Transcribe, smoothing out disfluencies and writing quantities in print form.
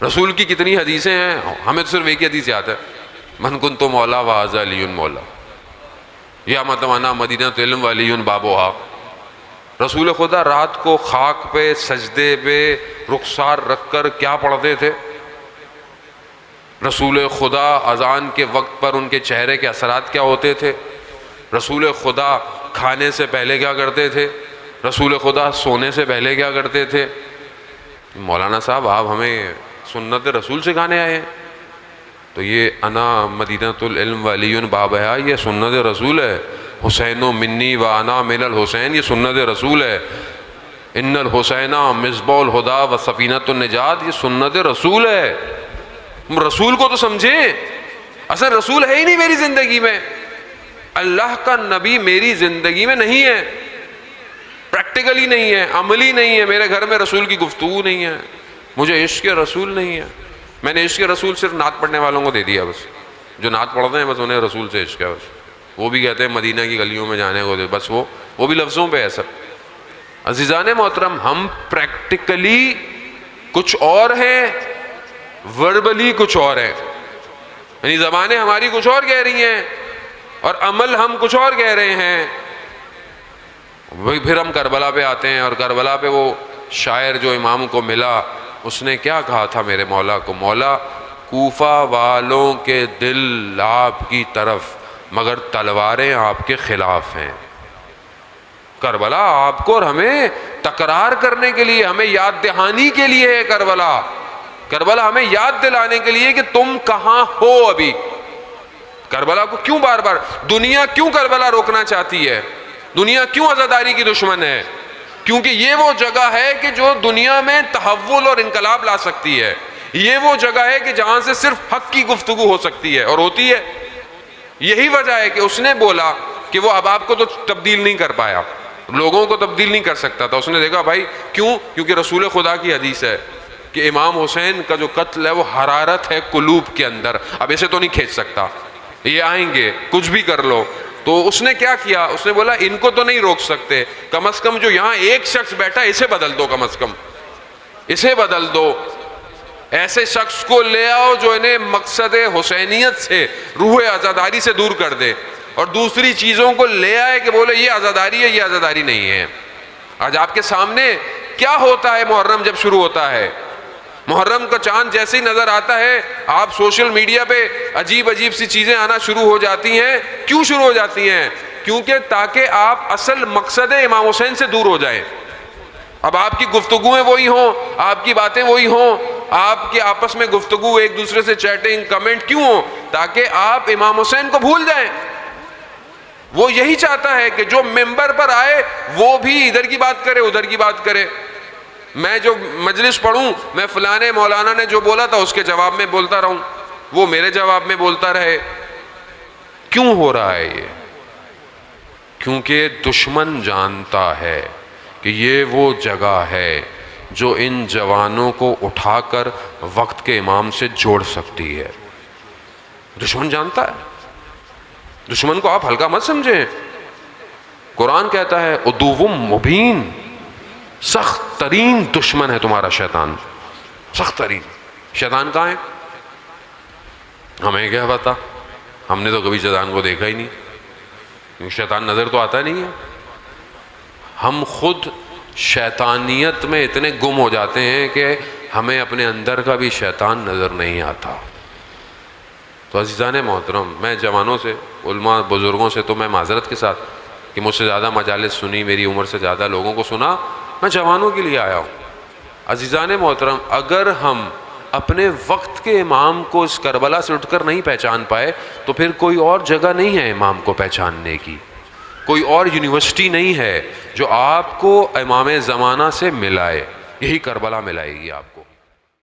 رسول کی کتنی حدیثیں ہیں، ہمیں تو صرف ایک ہی حدیث یاد ہے، من کنت مولا وھذا علی مولا، یا مطلب انا مدینۃ علم وعلی بابوہا۔ رسول خدا رات کو خاک پہ سجدے پہ رخسار رکھ کر کیا پڑھتے تھے؟ رسول خدا اذان کے وقت پر ان کے چہرے کے اثرات کیا ہوتے تھے؟ رسول خدا کھانے سے پہلے کیا کرتے تھے؟ رسول خدا سونے سے پہلے کیا کرتے تھے؟ مولانا صاحب آپ ہمیں سنت رسول سکھانے آئے ہیں؟ تو یہ انا مدینۃ العلم وعلی بابہا یہ سنت رسول ہے۔ حسین منی و انا من الحسین یہ سنت رسول ہے۔ ان الحسین مصباح الہدیٰ و سفینۃ النجات یہ سنت رسول ہے۔ رسول کو تو سمجھیں، اصل رسول ہے ہی نہیں میری زندگی میں، اللہ کا نبی میری زندگی میں نہیں ہے، پریکٹیکلی نہیں ہے، عملی نہیں ہے، میرے گھر میں رسول کی گفتگو نہیں ہے، مجھے عشق رسول نہیں ہے۔ میں نے عشق رسول صرف نعت پڑھنے والوں کو دے دیا، بس جو نعت پڑھتے ہیں بس انہیں رسول سے عشق ہے، بس وہ بھی کہتے ہیں مدینہ کی گلیوں میں جانے کو دے، بس وہ بھی لفظوں پہ ہے سب۔ عزیزان محترم، ہم پریکٹیکلی کچھ اور ہیں، وربلی کچھ اور ہے، یعنی زبانیں ہماری کچھ اور کہہ رہی ہیں اور عمل ہم کچھ اور کہہ رہے ہیں۔ وہی پھر ہم کربلا پہ آتے ہیں، اور کربلا پہ وہ شاعر جو امام کو ملا اس نے کیا کہا تھا میرے مولا کو؟ مولا کوفہ والوں کے دل آپ کی طرف مگر تلواریں آپ کے خلاف ہیں۔ کربلا آپ کو اور ہمیں تکرار کرنے کے لیے، ہمیں یاد دہانی کے لیے ہے کربلا۔ کربلا ہمیں یاد دلانے کے لیے کہ تم کہاں ہو ابھی۔ کربلا کو کیوں بار بار دنیا کیوں کربلا روکنا چاہتی ہے؟ دنیا کیوں عزاداری کی دشمن ہے؟ کیونکہ یہ وہ جگہ ہے کہ جو دنیا میں تحول اور انقلاب لا سکتی ہے، یہ وہ جگہ ہے کہ جہاں سے صرف حق کی گفتگو ہو سکتی ہے اور ہوتی ہے۔ یہی وجہ ہے کہ اس نے بولا کہ وہ اب آپ کو تو تبدیل نہیں کر پایا، لوگوں کو تبدیل نہیں کر سکتا تھا۔ اس نے دیکھا بھائی کیوں؟ کیونکہ رسول خدا کی حدیث ہے کہ امام حسین کا جو قتل ہے وہ حرارت ہے قلوب کے اندر، اب اسے تو نہیں کھینچ سکتا، یہ آئیں گے کچھ بھی کر لو۔ تو اس نے کیا کیا؟ اس نے بولا ان کو تو نہیں روک سکتے، کم از کم جو یہاں ایک شخص بیٹھا اسے بدل دو، کم از کم اسے بدل دو، ایسے شخص کو لے آؤ جو انہیں مقصد حسینیت سے، روح عزاداری سے دور کر دے، اور دوسری چیزوں کو لے آئے کہ بولے یہ عزاداری ہے، یہ عزاداری نہیں ہے۔ آج آپ کے سامنے کیا ہوتا ہے؟ محرم جب شروع ہوتا ہے، محرم کا چاند جیسے ہی نظر آتا ہے آپ سوشل میڈیا پہ عجیب عجیب سی چیزیں آنا شروع ہو جاتی ہیں۔ کیوں شروع ہو جاتی ہیں؟ کیونکہ تاکہ آپ اصل مقصد امام حسین سے دور ہو جائیں۔ اب آپ کی گفتگویں وہی ہوں، آپ کی باتیں وہی ہوں، آپ کی آپس میں گفتگو، ایک دوسرے سے چیٹنگ، کمنٹ کیوں ہوں؟ تاکہ آپ امام حسین کو بھول جائیں۔ وہ یہی چاہتا ہے کہ جو ممبر پر آئے وہ بھی ادھر کی بات کرے، ادھر کی بات کرے۔ میں جو مجلس پڑھوں، میں فلانے مولانا نے جو بولا تھا اس کے جواب میں بولتا رہوں، وہ میرے جواب میں بولتا رہے۔ کیوں ہو رہا ہے یہ؟ کیونکہ دشمن جانتا ہے کہ یہ وہ جگہ ہے جو ان جوانوں کو اٹھا کر وقت کے امام سے جوڑ سکتی ہے۔ دشمن جانتا ہے، دشمن کو آپ ہلکا مت سمجھیں۔ قرآن کہتا ہے عدو مبین، سخت ترین دشمن ہے تمہارا شیطان، سخت ترین۔ شیطان کہاں ہے؟ ہمیں کیا پتا، ہم نے تو کبھی شیطان کو دیکھا ہی نہیں، کیونکہ شیطان نظر تو آتا نہیں ہے۔ ہم خود شیطانیت میں اتنے گم ہو جاتے ہیں کہ ہمیں اپنے اندر کا بھی شیطان نظر نہیں آتا۔ تو عزیزان محترم، میں جوانوں سے، علماء بزرگوں سے تو میں معذرت کے ساتھ کہ مجھ سے زیادہ مجالس سنی، میری عمر سے زیادہ لوگوں کو سنا، میں جوانوں کے لیے آیا ہوں۔ عزیزان محترم، اگر ہم اپنے وقت کے امام کو اس کربلا سے اٹھ کر نہیں پہچان پائے تو پھر کوئی اور جگہ نہیں ہے امام کو پہچاننے کی، کوئی اور یونیورسٹی نہیں ہے جو آپ کو امام زمانہ سے ملائے۔ یہی کربلا ملائے گی آپ کو۔